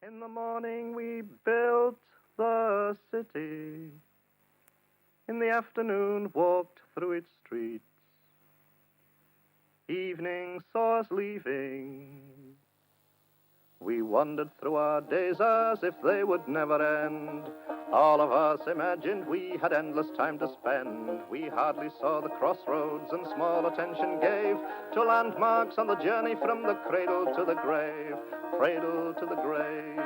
In the morning we built the city. In the afternoon walked through its streets. Evening saw us leaving. We wandered through our days as if they would never end. All of us imagined we had endless time to spend. We hardly saw the crossroads and small attention gave to landmarks on the journey from the cradle to the grave. Cradle to the grave.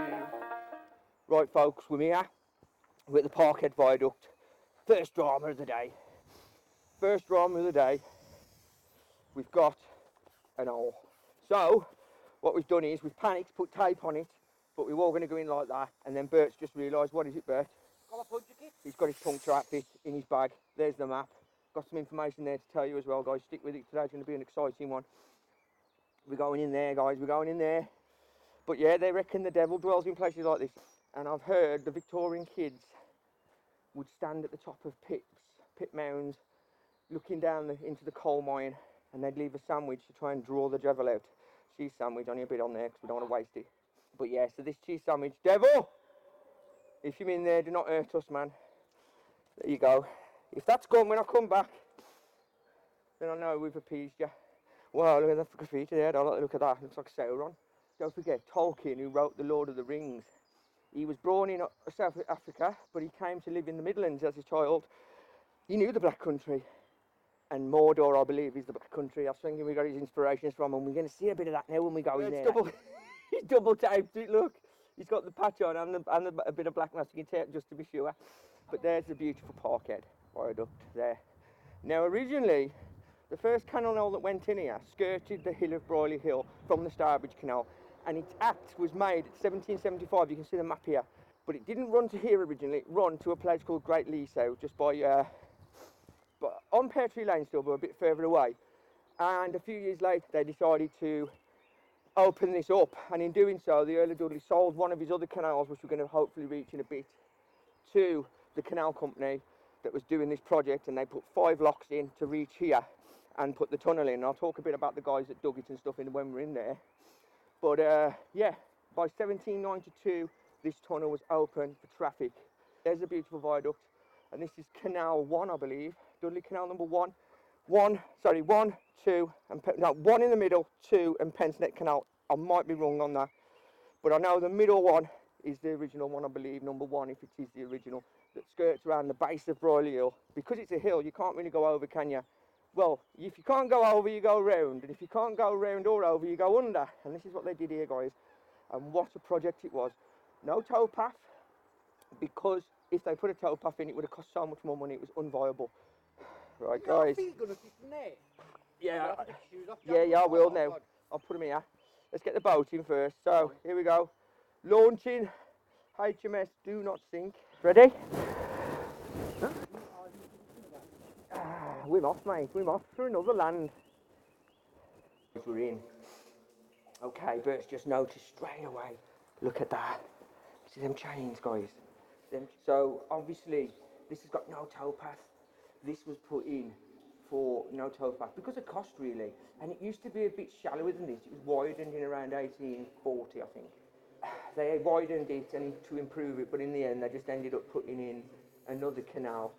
Right folks, we're here. We're at the Parkhead Viaduct. First drama of the day. First drama of the day. We've got an hole. So, what we've done is we've panicked, put tape on it, but we were going to go in like that, and then Bert's just realised, what is it, Bert? Got a puncture kit? He's got his puncture outfit in his bag. There's the map. Got some information there to tell you as well, guys. Stick with it, today's going to be an exciting one. We're going in there, guys, we're going in there. But yeah, they reckon the devil dwells in places like this. And I've heard the Victorian kids would stand at the top of pit mounds, looking down into the coal mine, and they'd leave a sandwich to try and draw the devil out. Cheese sandwich, only a bit on there because we don't want to waste it. But yeah, so this cheese sandwich, devil, if you're in there, do not hurt us, man. There you go. If that's gone when I come back, then I know we've appeased you. Wow, look at that graffiti there. I don't like the look at that. Looks like Sauron. Don't forget, Tolkien, who wrote The Lord of the Rings. He was born in South Africa, but he came to live in the Midlands as a child. He knew the Black Country. And Mordor, I believe, is the Black Country. I was thinking we got his inspirations from, and we're going to see a bit of that now when we go in there. He's double taped it, look. He's got the patch on and a bit of black masking tape just to be sure. But there's the beautiful Parkhead Viaduct there. Now, originally, the first canal that went in here skirted the hill of Brierley Hill from the Starbridge Canal, and its act was made at 1775. You can see the map here. But it didn't run to here originally. It ran to a place called Great Leasow, just by... but on Pear Tree Lane still, but a bit further away. And a few years later, they decided to open this up. And in doing so, the Earl of Dudley sold one of his other canals, which we're going to hopefully reach in a bit, to the canal company that was doing this project. And they put 5 locks in to reach here and put the tunnel in. And I'll talk a bit about the guys that dug it and stuff when we're in there. But yeah, by 1792, this tunnel was open for traffic. There's a beautiful viaduct. And this is Canal 1, I believe. Dudley Canal number 1. 1, 2, and no, 1 in the middle, 2, and Pensnet Canal. I might be wrong on that. But I know the middle one is the original one, I believe, number 1, if it is the original, that skirts around the base of Brierley Hill. Because it's a hill, you can't really go over, can you? Well, if you can't go over, you go round. And if you can't go round or over, you go under. And this is what they did here, guys. And what a project it was. No towpath, because if they put a towpath in, it would have cost so much more money, it was unviable. Right, guys. Yeah, I will now. I'll put them here. Let's get the boat in first. So, here we go. Launching. HMS Do Not Sink. Ready? Huh? We're off, mate. We're off for another land. We're in. Okay, Bert's just noticed straight away. Look at that. See them chains, guys? So, obviously, this has got no towpath. This was put in for no towpath because of cost, really. And it used to be a bit shallower than this. It was widened in around 1840, I think. They widened it and to improve it, but in the end, they just ended up putting in another canal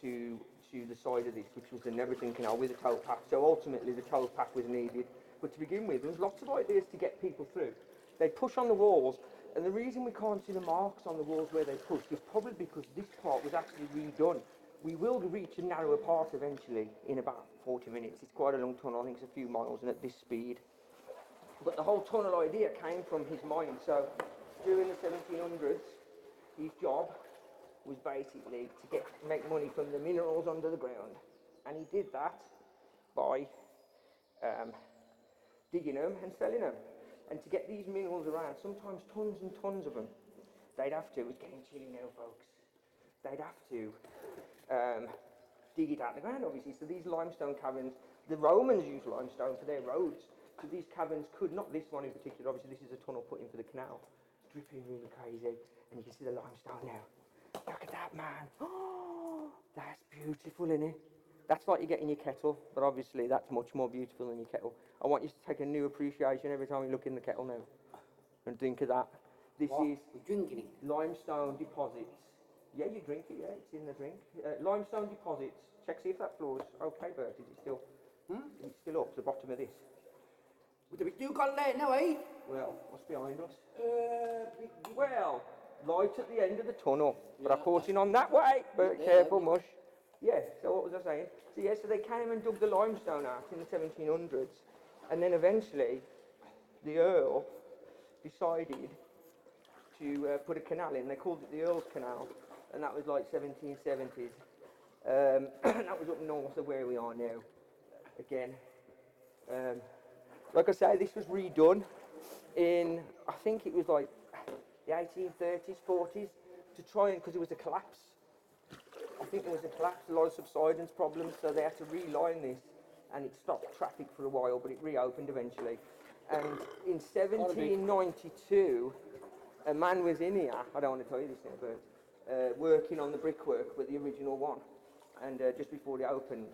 to the side of this, which was the Neverton Canal with a towpath. So ultimately, the towpath was needed. But to begin with, there was lots of ideas to get people through. They push on the walls, and the reason we can't see the marks on the walls where they pushed is probably because this part was actually redone. We will reach a narrower part eventually in about 40 minutes. It's quite a long tunnel, I think it's a few miles, and at this speed. But the whole tunnel idea came from his mind. So during the 1700s, his job was basically to make money from the minerals under the ground. And he did that by digging them and selling them. And to get these minerals around, sometimes tons and tons of them, they'd have to, it's getting chilly now, folks, they'd have to dig it out of the ground, obviously. So these limestone caverns, the Romans used limestone for their roads. So these caverns could, not this one in particular, obviously this is a tunnel put in for the canal. It's dripping really crazy, and you can see the limestone now. Look at that, man. Oh, that's beautiful, isn't it? That's like you get in your kettle, but obviously that's much more beautiful than your kettle. I want you to take a new appreciation every time you look in the kettle now and think of that. This What? is We're drinking it. limestone deposits. Yeah, you drink it, yeah, it's in the drink. Limestone deposits. Check, see if that floor's okay, Bert. Is it still, is it still up to the bottom of this? What have we do got there now, eh? Well, what's behind us? Well, light at the end of the tunnel. But I caught in on that way. But careful, mush. Yeah, so what was I saying? So yeah, so they came and dug the limestone out in the 1700s. And then eventually, the Earl decided to put a canal in. They called it the Earl's Canal. And that was like 1770s. And that was up north of where we are now. Again. Like I say, this was redone in, I think it was like the 1830s, 40s, to try and, because it was a collapse. I think there was a collapse, a lot of subsidence problems, so they had to reline this, and it stopped traffic for a while, but it reopened eventually. And in 1792, a man was in here, I don't want to tell you this now, but working on the brickwork with the original one, and just before it opened,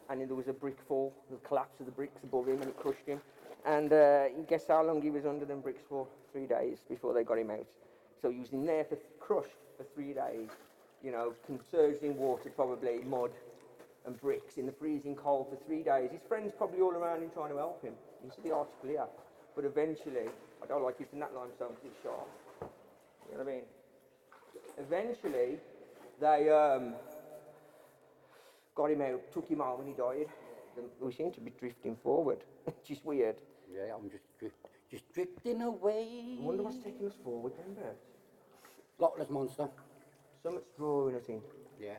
and there was a brick fall, the collapse of the bricks above him, and it crushed him. And guess how long he was under them bricks for? 3 days before they got him out. So he was in there for crushed for 3 days, you know, submerged in water, probably mud and bricks in the freezing cold for 3 days. His friends probably all around him trying to help him. You see the article here. But eventually, I don't like using that limestone because it's sharp. You know what I mean? Eventually, they got him out, took him out when he died. We seem to be drifting forward, which is weird. Yeah, I'm just drifting away. I wonder what's taking us forward then, Bert. Loch Ness Monster. So much drawing us in. Yeah.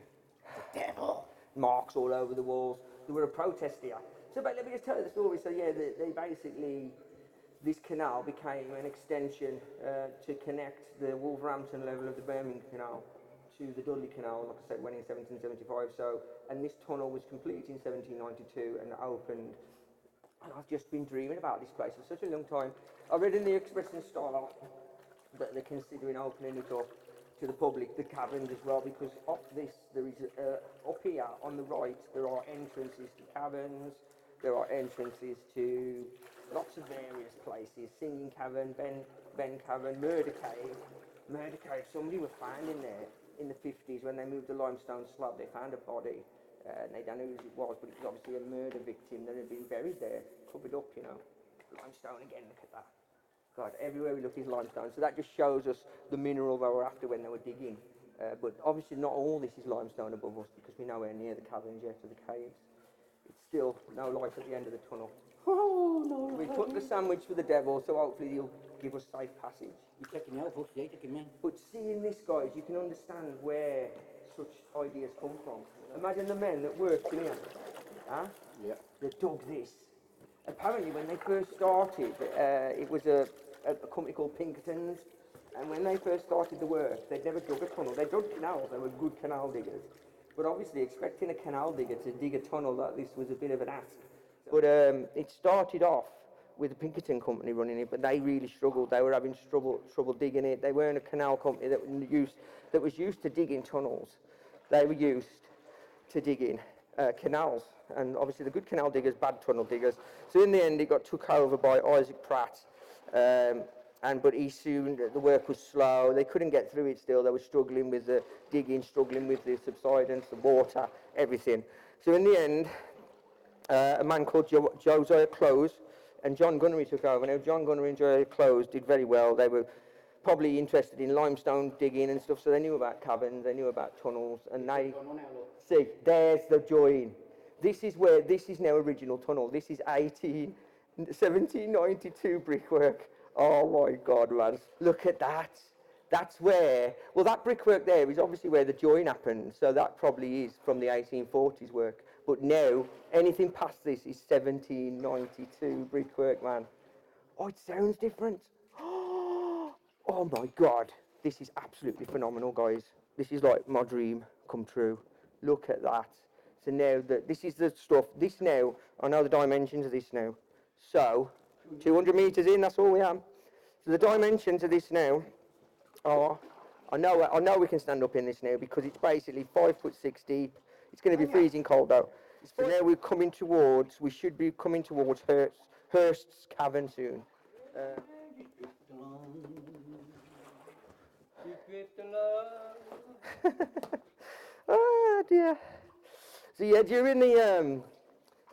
The devil. Marks all over the walls. There were a protest here. So but let me just tell you the story. So yeah, they basically, this canal became an extension to connect the Wolverhampton level of the Birmingham Canal to the Dudley Canal, like I said, went in 1775. So, and this tunnel was completed in 1792 and opened. And I've just been dreaming about this place for such a long time. I read in the Express and Star that they're considering opening it up to the public, the caverns as well, because up this, there is, up here on the right, there are entrances to caverns, there are entrances to lots of various places, Singing Cavern, Ben Cavern, Murder Cave. Murder Cave, somebody was found in there in the 50s when they moved the limestone slab. They found a body, and they don't know who it was, but it was obviously a murder victim that had been buried there, covered up, you know. Limestone again, look at that. God, everywhere we look is limestone. So that just shows us the mineral they were after when they were digging. But obviously not all this is limestone above us because we're nowhere near the caverns yet or the caves. It's still no light at the end of the tunnel. Oh, no. We took the sandwich for the devil, so hopefully he'll give us safe passage. You're taking out, folks. Yeah, taking me. But seeing this, guys, you can understand where such ideas come from. Imagine the men that worked in here, huh? Yeah. That dug this. Apparently, when they first started, it was a company called Pinkerton's, and when they first started the work, they'd never dug a tunnel. They dug canals, they were good canal diggers. But obviously, expecting a canal digger to dig a tunnel like this was a bit of an ask. But it started off with the Pinkerton company running it, but they really struggled. They were having trouble digging it. They weren't a canal company that was used to digging tunnels. They were used to digging canals, and obviously the good canal diggers, bad tunnel diggers. So in the end, it got took over by Isaac Pratt, but he soon, the work was slow. They couldn't get through it still. They were struggling with the digging, struggling with the subsidence, the water, everything. So in the end, a man called Josiah Close and John Gunnery took over. Now, John Gunnery and Josiah Close did very well. They were probably interested in limestone digging and stuff, so they knew about caverns, they knew about tunnels, and they... See, there's the join. This is now original tunnel. This is 1792 brickwork. Oh my God, man. Look at that. That's where, well, that brickwork there is obviously where the join happened, so that probably is from the 1840s work. But now, anything past this is 1792 brickwork, man. Oh, it sounds different. Oh my God. This is absolutely phenomenal, guys. This is like my dream come true. Look at that. So now, this is the stuff. This now, I know the dimensions of this now. So, 200 metres in, that's all we have. So the dimensions of this now are, I know we can stand up in this now because it's basically 5'6" deep. It's going to be freezing cold though. So now we should be coming towards Hurst's Cavern soon. Oh dear. So yeah, during the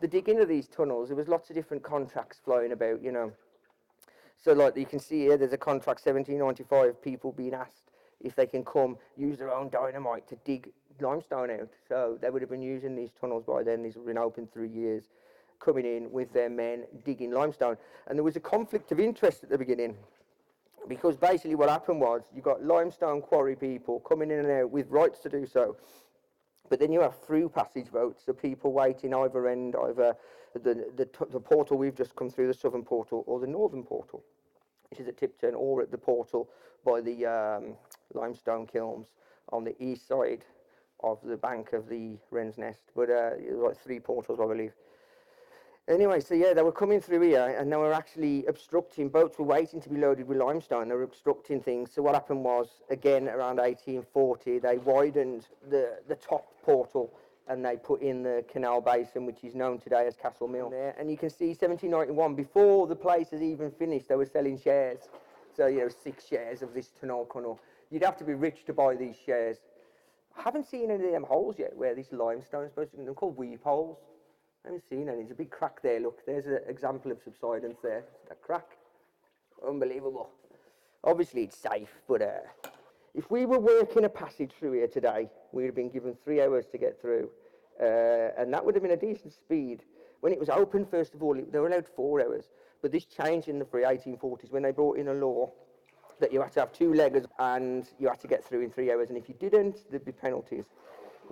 digging of these tunnels, there was lots of different contracts flying about, you know. So like you can see here, there's a contract 1795, people being asked if they can come use their own dynamite to dig limestone out. So they would have been using these tunnels by then. These have been open 3 years, coming in with their men digging limestone. And there was a conflict of interest at the beginning, because basically what happened was you got limestone quarry people coming in and out with rights to do so. But then you have through passage votes, so people waiting either end, either the portal we've just come through, the southern portal, or the northern portal, which is at Tipton, or at the portal by the limestone kilns on the east side of the bank of the Wren's Nest. But it was like 3 portals, I believe. Anyway, so yeah, they were coming through here and they were actually obstructing. Boats were waiting to be loaded with limestone. They were obstructing things. So what happened was, again, around 1840, they widened the top portal and they put in the Canal basin, which is known today as Castle Mill. There, and you can see 1791, before the place is even finished, they were selling shares. So, you know, 6 shares of this tunnel. You'd have to be rich to buy these shares. I haven't seen any of them holes yet where this limestone is supposed to be. They're called weep holes. I haven't seen any. There's a big crack there, look. There's an example of subsidence there. That crack. Unbelievable. Obviously it's safe, but if we were working a passage through here today, we would have been given 3 hours to get through. And that would have been a decent speed. When it was open, first of all, they were allowed 4 hours. But this changed in the 1840s when they brought in a law that you had to have 2 leggers and you had to get through in 3 hours. And if you didn't, there'd be penalties.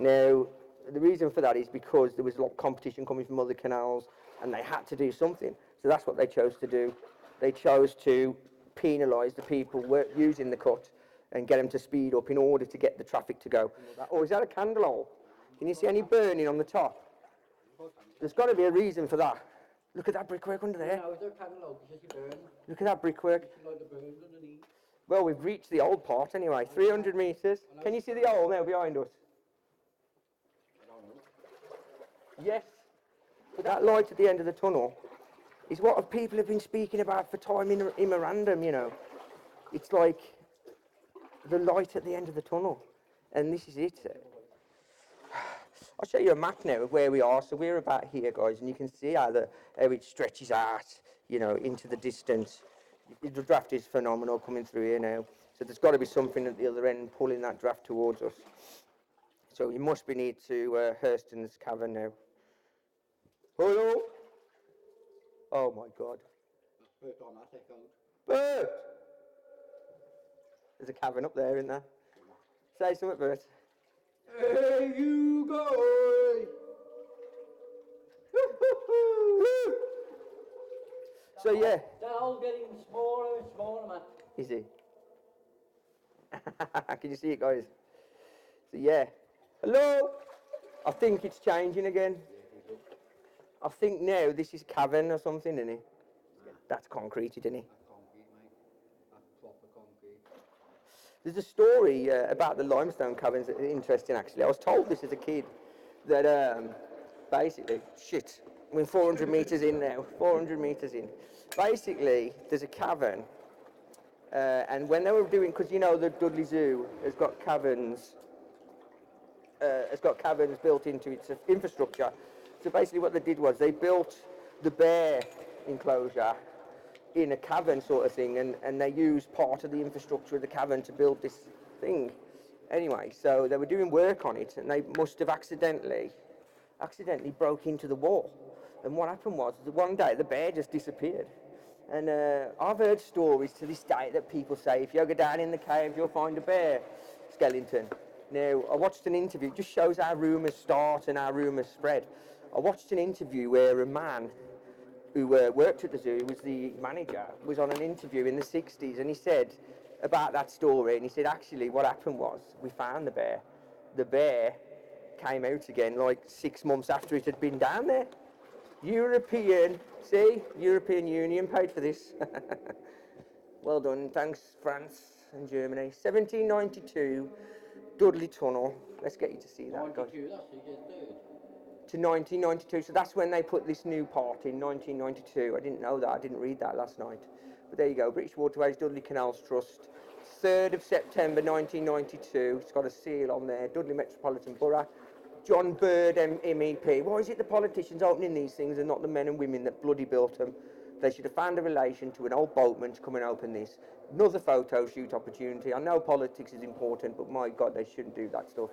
Now, the reason for that is because there was a lot of competition coming from other canals and they had to do something. So that's what they chose to do. They chose to penalise the people using the cut and get them to speed up in order to get the traffic to go. Oh, is that a candle hole? Can you see any burning on the top? There's got to be a reason for that. Look at that brickwork under there. No, is there a candle hole? Because you burn. Look at that brickwork. Like the burns underneath. Well, we've reached the old part anyway, 300 metres. Can you see the hole now behind us? Yes, but that light at the end of the tunnel is what people have been speaking about for time in memorandum, you know. It's like the light at the end of the tunnel, and this is it. I'll show you a map now of where we are. So we're about here, guys, and you can see how it stretches out, you know, into the distance. The draft is phenomenal coming through here now. So there's got to be something at the other end pulling that draft towards us. So you must be near to Hurston's Cavern now. Hello? Oh my God. Burt on that echo. Burt! There's a cavern up there, isn't there? Say something, Burt. Hey, you guys! So yeah. That hole's getting smaller and smaller, man. Is he? Can you see it, guys? So yeah. Hello? I think it's changing again. I think now this is Cavern or something, isn't it? That's concreted, isn't it? That's concrete, mate. That's proper concrete. There's a story about the limestone caverns that is interesting, actually. I was told this as a kid, that basically, we're 400 metres in now, 400 metres in. Basically, there's a cavern, and when they were doing, because you know the Dudley Zoo has got caverns built into its infrastructure. So basically what they did was they built the bear enclosure in a cavern sort of thing, and they used part of the infrastructure of the cavern to build this thing. Anyway, so they were doing work on it, and they must have accidentally broke into the wall. And what happened was, that one day the bear just disappeared. And I've heard stories to this day that people say, if you go down in the cave, you'll find a bear skeleton. Now, I watched an interview, it just shows how rumours start and how rumours spread. I watched an interview where a man who worked at the zoo, was the manager, was on an interview in the 60s, and he said about that story, and he said, actually, what happened was, we found the bear. The bear came out again like 6 months after it had been down there. European Union paid for this. Well done, thanks France and Germany. 1792, Dudley Tunnel. Let's get you to see that, guys. 92, that's the third. To 1992, so that's when they put this new part in, 1992. I didn't know that, I didn't read that last night. But there you go, British Waterways, Dudley Canals Trust, 3rd of September 1992. It's got a seal on there, Dudley Metropolitan Borough. John Bird, MEP. Why is it the politicians opening these things and not the men and women that bloody built them? They should have found a relation to an old boatman to come and open this. Another photo shoot opportunity. I know politics is important, but my God, they shouldn't do that stuff.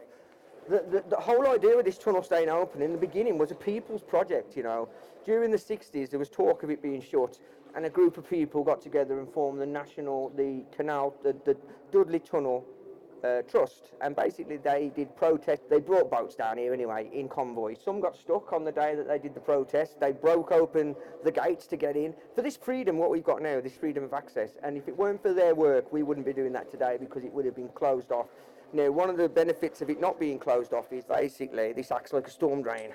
The whole idea of this tunnel staying open in the beginning was a people's project, you know. During the 60s, there was talk of it being shut, and a group of people got together and formed the Canal, the Dudley Tunnel Trust, and basically they did protest. They brought boats down here anyway in convoys. Some got stuck on the day that they did the protest. They broke open the gates to get in for this freedom, what we've got now, this freedom of access. And if it weren't for their work, we wouldn't be doing that today, because it would have been closed off. Now, one of the benefits of it not being closed off is basically this acts like a storm drain.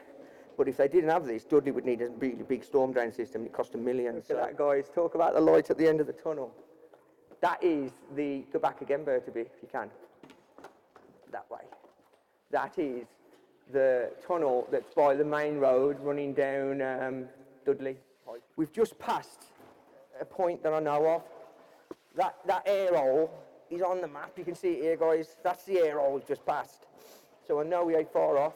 But if they didn't have this, Dudley would need a really big storm drain system. It cost $1 million. Look at that, guys. Talk about the light at the end of the tunnel. That is the, go back again, Bertie, if you can. That way. That is the tunnel that's by the main road running down Dudley. We've just passed a point that I know of. That air hole is on the map. You can see it here, guys. That's the air hole we've just passed. So I know we ain't far off.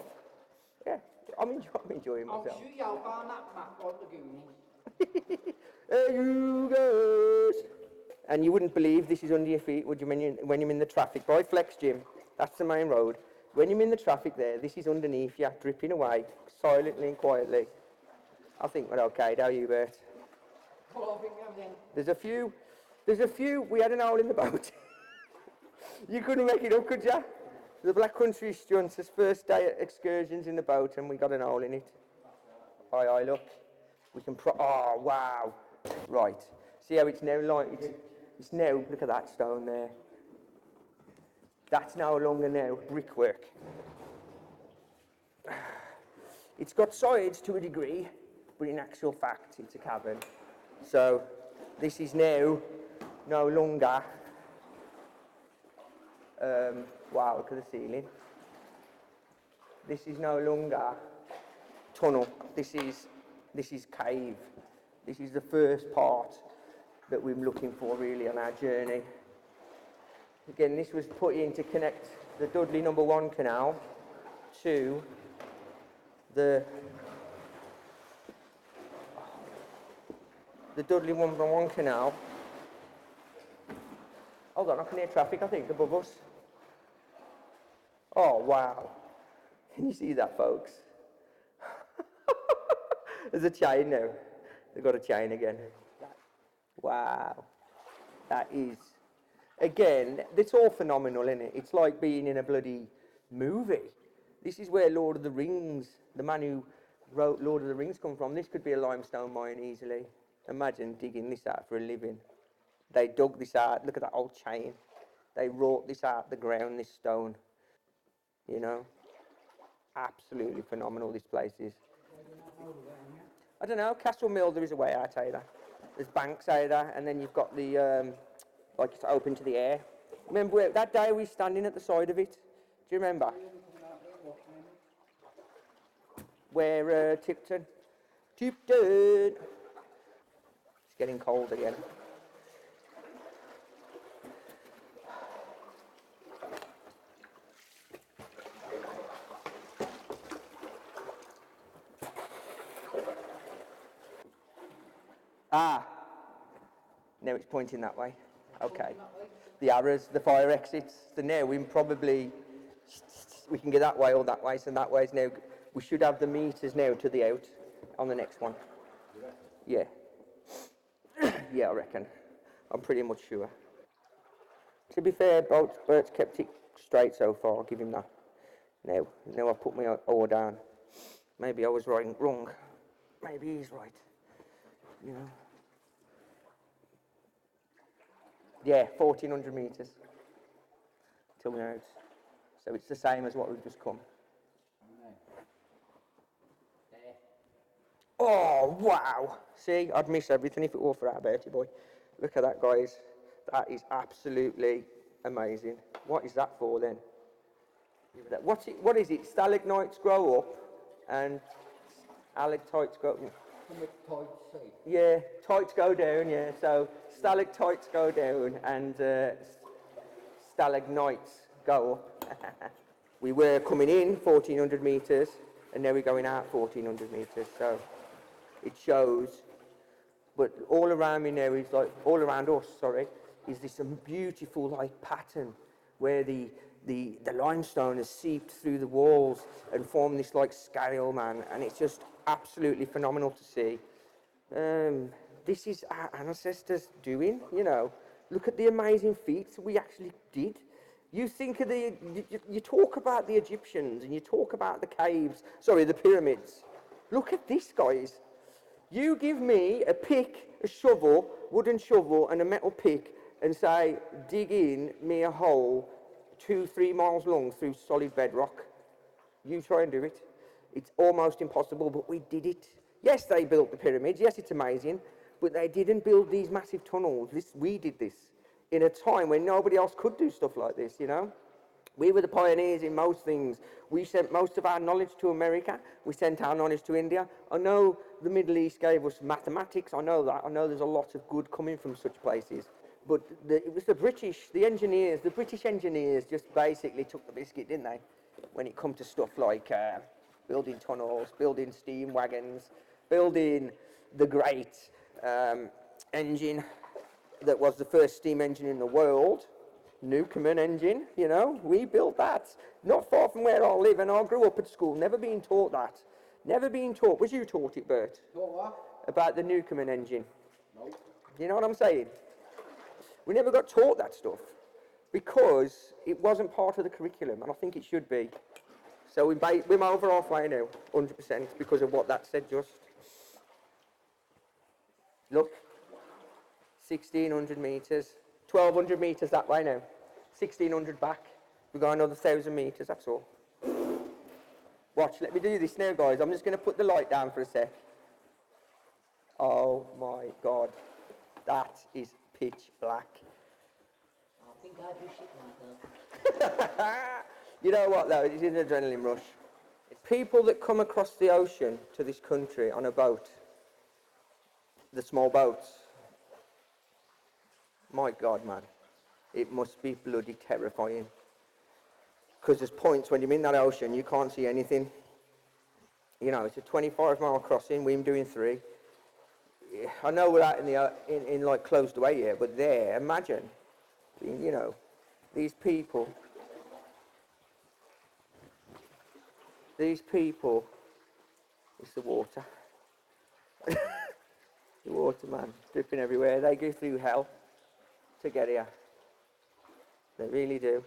Yeah, I'm enjoying myself. I'll show you how far that map on the Goonies. Hey, you guys! And you wouldn't believe this is under your feet, would you, when you're in the traffic? By Flex Gym, that's the main road. When you're in the traffic there, this is underneath you, dripping away, silently and quietly. I think we're okay, don't you, Bert? Well, I think I'm in. There's a few, we had an hole in the boat. You couldn't make it up, could you? The Black Country Stunts' first day at excursions in the boat, and we got an hole in it. Aye, look. We can oh, wow. Right. See how it's now like, it's now, look at that stone there. That's no longer now brickwork. It's got sides to a degree, but in actual fact, it's a cavern. So, this is now no longer, wow, look at the ceiling. This is no longer tunnel. This is cave. This is the first part that we're looking for really on our journey. Again, this was put in to connect the Dudley No. 1 Canal to the Dudley No. 1 Canal. Hold on, I can hear traffic, I think, above us. Oh, wow. Can you see that, folks? There's a chain now. They've got a chain again. Wow. That is... Again, it's all phenomenal, isn't it? It's like being in a bloody movie. This is where Lord of the Rings, the man who wrote Lord of the Rings, come from. This could be a limestone mine easily. Imagine digging this out for a living. They dug this out. Look at that old chain. They wrought this out the ground, this stone. You know? Absolutely phenomenal, this place is. I don't know, Castle Mill, there is a way out either. There's banks either, and then you've got the... like it's open to the air. Remember that day we were standing at the side of it? Do you remember? Where Tipton? It's getting cold again. Ah, now it's pointing that way. Okay. The arrows, the fire exits, the now we can get that way or that way, so that way is now, we should have the meters now to the out on the next one. Yeah. Yeah, I reckon. I'm pretty much sure. To be fair, Bert's kept it straight so far, I'll give him that. Now I've put my oar down. Maybe I was wrong. Maybe he's right. You know. Yeah, 1,400 metres till we're out. So it's the same as what we've just come. Oh, wow! See, I'd miss everything if it were for our Bertie boy. Look at that, guys. That is absolutely amazing. What is that for, then? What is it? Stalagmites grow up and stalactites go up. Yeah, tights go down, yeah. So stalactites go down and stalagmites go up. We were coming in 1,400 metres, and now we're going out 1,400 metres. So it shows. But all around me now is like, all around us, sorry, is this beautiful like pattern where the limestone has seeped through the walls and formed this like scale, man, and it's just absolutely phenomenal to see. This is our ancestors doing, you know. Look at the amazing feats we actually did. You think of you talk about the Egyptians and you talk about the caves, sorry, the pyramids. Look at this, guys. You give me a pick, a shovel, wooden shovel and a metal pick and say, dig in me a hole 2-3 miles long through solid bedrock. You try and do it. It's almost impossible, but we did it. Yes, they built the pyramids. Yes, it's amazing, but they didn't build these massive tunnels. We did this in a time when nobody else could do stuff like this, you know? We were the pioneers in most things. We sent most of our knowledge to America. We sent our knowledge to India. I know the Middle East gave us mathematics. I know that. I know there's a lot of good coming from such places. But it was the British engineers just basically took the biscuit, didn't they? When it come to stuff like building tunnels, building steam wagons, building the great engine that was the first steam engine in the world. Newcomen engine, you know, we built that. Not far from where I live, and I grew up at school, never been taught that. Never been taught. Was you taught it, Bert? Taught what? About the Newcomen engine. No. You know what I'm saying? We never got taught that stuff because it wasn't part of the curriculum, and I think it should be. So we're over halfway now, 100%, because of what that said just. Look, 1,600 metres. 1,200 metres that way now. 1,600 back. We've got another 1,000 metres, that's all. Watch, let me do this now, guys. I'm just going to put the light down for a sec. Oh my God. That is pitch black. I think I do shit myself. You know what, though? It's an adrenaline rush. It's people that come across the ocean to this country on a boat. The small boats. My God, man, it must be bloody terrifying. Because there's points when you're in that ocean, you can't see anything. You know, it's a 25-mile crossing, we're doing 3. I know we're out in like closed away here, but there, imagine, you know, these people, it's the water. The water, man, dripping everywhere. They go through hell to get here. They really do.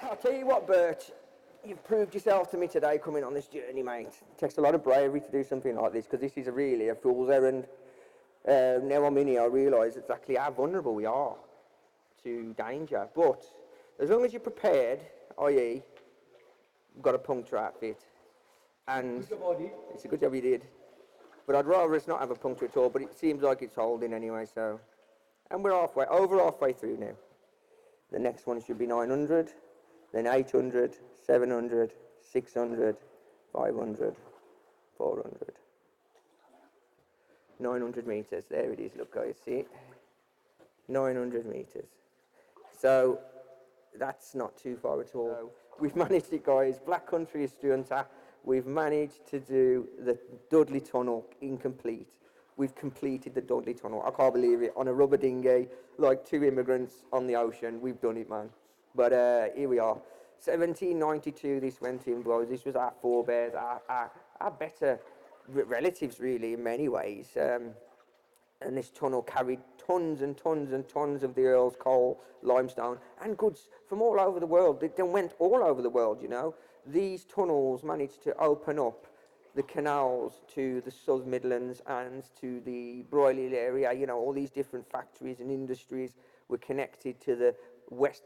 I'll tell you what, Bert, you've proved yourself to me today coming on this journey, mate. It takes a lot of bravery to do something like this because this is really a fool's errand. Now I'm in here, I realise exactly how vulnerable we are to danger. But as long as you're prepared, i.e., you've got a puncture outfit, and it's a good job you did. But I'd rather us not have a puncture at all, but it seems like it's holding anyway, so. And we're over halfway through now. The next one should be 900, then 800, 700, 600, 500, 400. 900 metres, there it is, look guys, see it? 900 metres. So, that's not too far at all. So, we've managed it, guys. Black Country is Hunter. We've managed to do the Dudley Tunnel incomplete. We've completed the Dudley Tunnel. I can't believe it. On a rubber dinghy, like 2 immigrants on the ocean. We've done it, man. But here we are. 1792 this went in, boys. This was our forebears, our better relatives, really, in many ways. And this tunnel carried tons and tons and tons of the Earl's coal, limestone, and goods from all over the world. They went all over the world, you know. These tunnels managed to open up the canals to the South Midlands and to the Broyles area. You know, all these different factories and industries were connected to the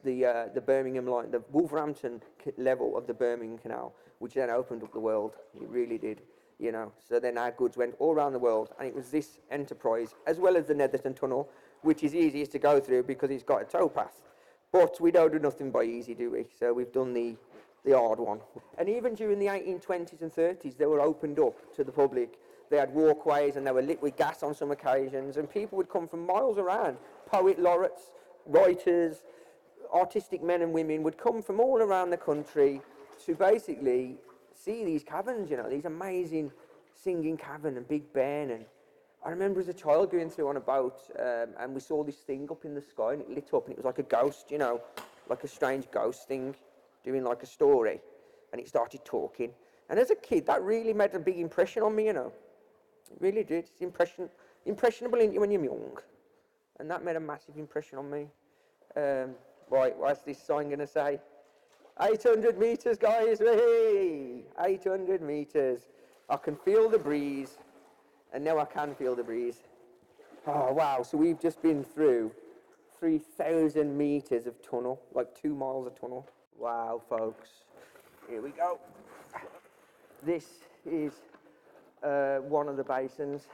the Birmingham line, the Wolverhampton level of the Birmingham Canal, which then opened up the world. It really did, you know. So then our goods went all around the world, and it was this enterprise, as well as the Netherton Tunnel, which is easiest to go through because it's got a towpath. But we don't do nothing by easy, do we? So we've done the hard one. And even during the 1820s and 30s, they were opened up to the public. They had walkways and they were lit with gas on some occasions, and people would come from miles around, poet laureates, writers, artistic men and women would come from all around the country to basically see these caverns, you know, these amazing singing cavern and Big Ben. And I remember as a child going through on a boat and we saw this thing up in the sky and it lit up and it was like a ghost, you know, like a strange ghost thing doing like a story, and it started talking. And as a kid, that really made a big impression on me, you know. It really did. It's impressionable when you're young. And that made a massive impression on me. Right, what's this sign going to say? 800 metres, guys. Hey, 800 metres. I can feel the breeze. And now I can feel the breeze. Oh, wow. So we've just been through 3,000 metres of tunnel, like 2 miles of tunnel. Wow, folks. Here we go. This is one of the basins,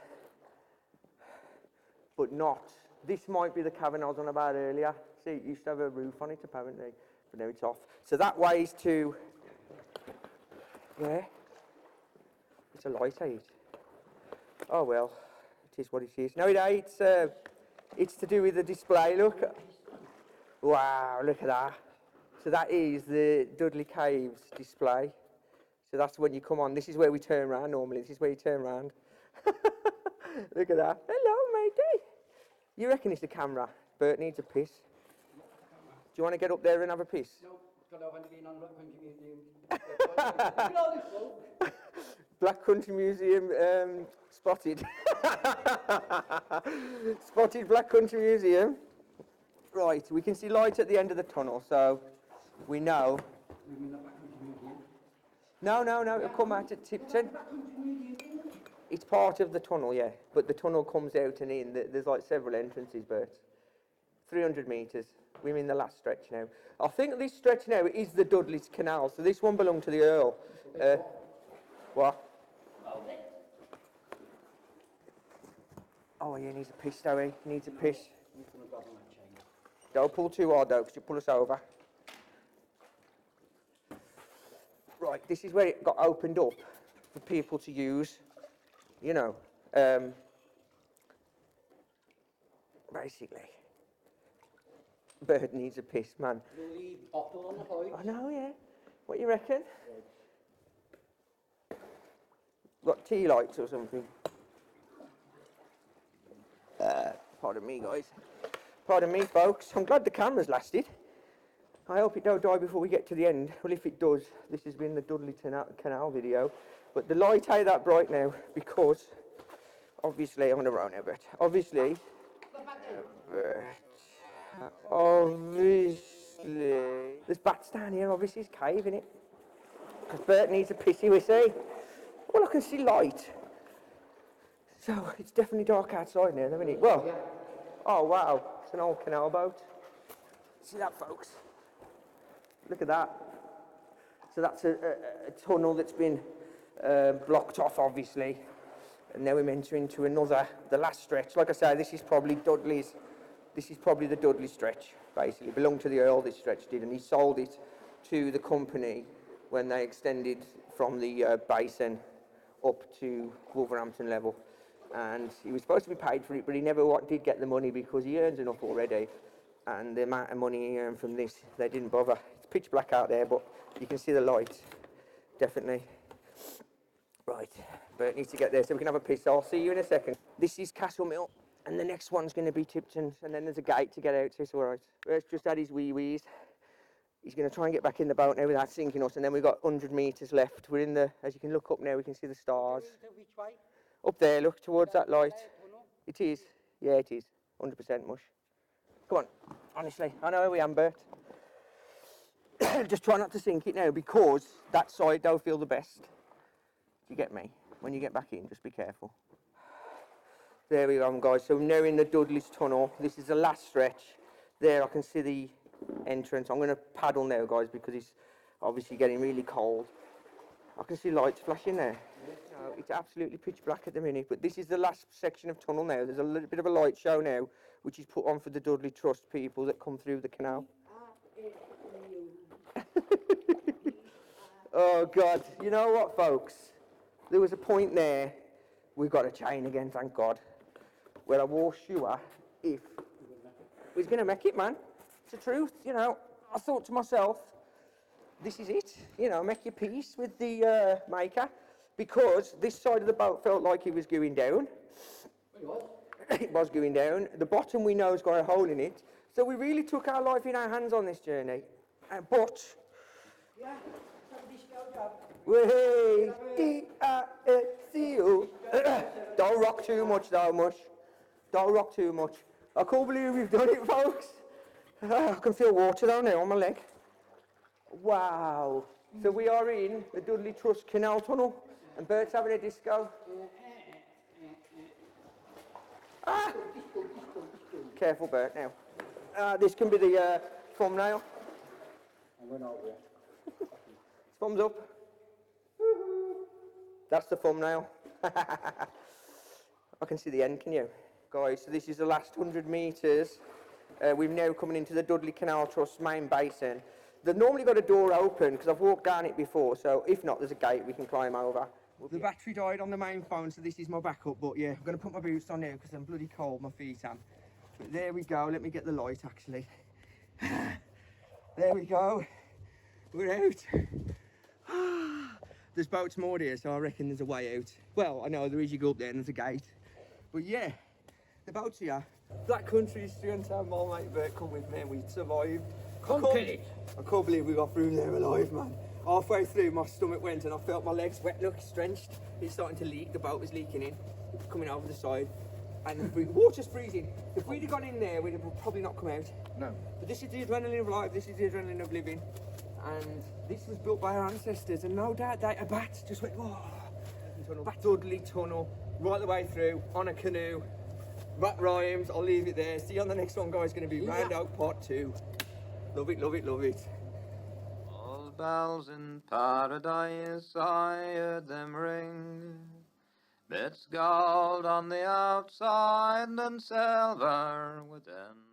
but not. This might be the cavern I was on about earlier. See, it used to have a roof on it apparently, but now it's off. So that weighs to, yeah, it's a light aid. Oh well, it is what it is. No, it's to do with the display, look. Wow, look at that. So that is the Dudley Caves display. So that's when you come on. This is where we turn around normally. This is where you turn around. Look at that. Hello, matey. You reckon it's the camera? Bert needs a piss. Do you want to get up there and have a piss? No, because I want to be on Black Country Museum. Black Country Museum spotted. Spotted Black Country Museum. Right, we can see light at the end of the tunnel, so we know. You mean the Black Country Museum? No, it'll come out at Tipton. It's part of the tunnel, yeah, but the tunnel comes out and in. There's like several entrances, Bert. 300 metres. We're in the last stretch now. I think this stretch now is the Dudley's Canal, so this one belonged to the Earl. What? Oh, yeah, he needs a piss, though, he needs a piss. Don't pull too hard, though, because you'll pull us over. Right, this is where it got opened up for people to use, you know, basically. Bird needs a piss, man. The bottle on the hoist. I know, yeah. What you reckon? Got tea lights or something? Pardon me, guys. Pardon me, folks. I'm glad the camera's lasted. I hope it don't die before we get to the end. Well, if it does, this has been the Dudley Canal video. But the light ain't that bright now because, obviously, I'm going to row now, but obviously, there's bats down here. Obviously, it's cave, innit? Because Bert needs a pissy wissy. Well, I can see light. So it's definitely dark outside now, isn't it? Well, oh wow, it's an old canal boat. See that, folks? Look at that. So that's a tunnel that's been blocked off, obviously. And now we're entering into another, the last stretch. Like I say, this is probably Dudley's. This is probably the Dudley stretch, basically. It belonged to the Earl, this stretch did, and he sold it to the company when they extended from the basin up to Wolverhampton level. And he was supposed to be paid for it, but he never did get the money because he earns enough already. And the amount of money he earned from this, they didn't bother. It's pitch black out there, but you can see the light, definitely. Right, Bert needs to get there so we can have a piss. I'll see you in a second. This is Castle Mill, and the next one's going to be Tipton, and then there's a gate to get out, so it's all right. Bert's just had his wee-wees. He's going to try and get back in the boat now without sinking us, and then we've got 100 metres left. We're in the, as you can look up now, we can see the stars. Which way? Up there, look towards that light. It is. Yeah, it is. 100% mush. Come on. Honestly, I know where we am, Bert. Just try not to sink it now because that side don't feel the best. You get me? When you get back in, just be careful. There we go, guys. So we're now in the Dudley's tunnel. This is the last stretch. There, I can see the entrance. I'm going to paddle now, guys, because it's obviously getting really cold. I can see lights flashing there. No, it's absolutely pitch black at the minute, but this is the last section of tunnel now. There's a little bit of a light show now, which is put on for the Dudley Trust people that come through the canal. Oh, God. You know what, folks? There was a point there, we've got a chain again, thank God, where I was sure if was going to make it, man. It's the truth, you know. I thought to myself, this is it, you know, make your peace with the maker, because this side of the boat felt like it was going down. It was going down. The bottom we know has got a hole in it. So we really took our life in our hands on this journey. But... Yeah, somebody spelled up. Way, D-I-S-C-O. Don't rock too much, though, Mush. Don't rock too much. I can't believe we've done it, folks. I can feel water down there on my leg. Wow. So we are in the Dudley Trust Canal tunnel, and Bert's having a disco. Ah! Careful, Bert, now. This can be the thumbnail. I went over it. Thumbs up. That's the thumbnail. I can see the end, can you? Guys, so this is the last 100 metres. We've now coming into the Dudley Canal Trust main basin. They've normally got a door open because I've walked down it before, so if not, there's a gate we can climb over. The battery died on the main phone, so this is my backup, but yeah, I'm going to put my boots on now because I'm bloody cold, my feet am. But there we go, let me get the light actually. There we go. We're out. There's boats moored here, so I reckon there's a way out. Well, I know there is, you go up there and there's a gate. But yeah, the boat's here. Black Country is 300 mile, mate, Bert, come with me and we survived. I can't believe we got through there alive, man. Halfway through, my stomach went and I felt my legs wet, look, drenched. It's starting to leak, the boat was leaking in, coming over the side. And the water's freezing. If we'd have gone in there, we'd have probably not come out. No. But this is the adrenaline of life, this is the adrenaline of living. And this was built by our ancestors, and no doubt a bat just went, whoa. Bat Dudley Tunnel, right the way through, on a canoe. That rhymes, I'll leave it there. See you on the next one, guys, going to be Round Out Part 2. Love it, love it, love it. All bells in paradise, I heard them ring. Bits gold on the outside and silver within.